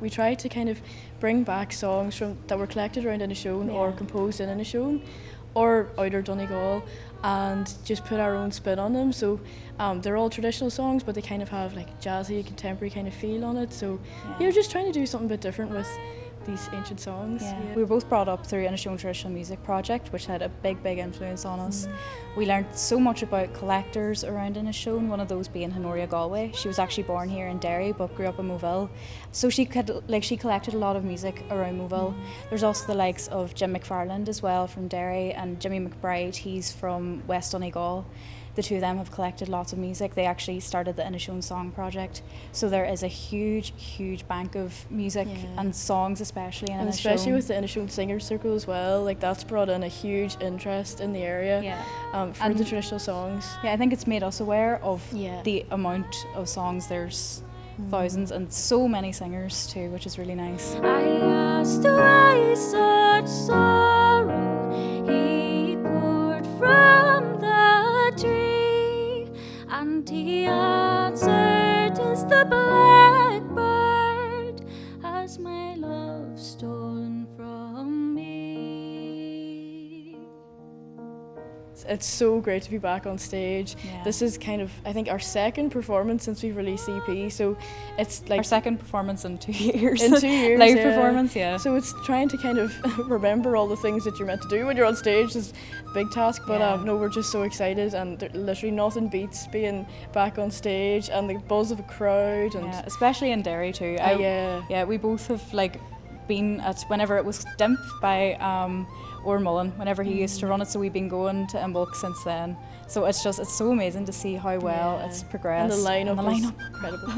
we try to kind of bring back songs that were collected around Inishowen or composed in Inishowen or outer Donegal, and just put our own spin on them. So they're all traditional songs, but they kind of have like jazzy, contemporary kind of feel on it. So we're just trying to do something a bit different with these ancient songs. We were both brought up through Inishowen Traditional Music Project, which had a big influence on us. We learned so much about collectors around Inishowen, one of those being Honoria Galway. She was actually born here in Derry but grew up in Moville. So she collected a lot of music around Moville. There's also the likes of Jim McFarland as well from Derry, and Jimmy McBride, he's from West Donegal. The two of them have collected lots of music. They actually started the Inishowen Song Project. So there is a huge bank of music and songs, especially in Inishowen. And especially with the Inishowen Singers Circle as well, like that's brought in a huge interest in the area for the traditional songs. Yeah, I think it's made us aware of the amount of songs. There's thousands and so many singers too, which is really nice. I asked why such sorrow he poured from the tree, and he answered, "Is the blackbird has my love stolen from me." It's so great to be back on stage. This is kind of, I think, our second performance since we've released the EP, so it's like our second performance in 2 years. In 2 years, live performance, So it's trying to kind of remember all the things that you're meant to do when you're on stage is a big task, but no, we're just so excited, and literally nothing beats being back on stage and the buzz of a crowd. And especially in Derry too. We both have been at, whenever it was Dimp by Owen Mullen, whenever he used to run it, so we've been going to IMBOLC since then. So it's so amazing to see how well it's progressed. And the lineup is incredible.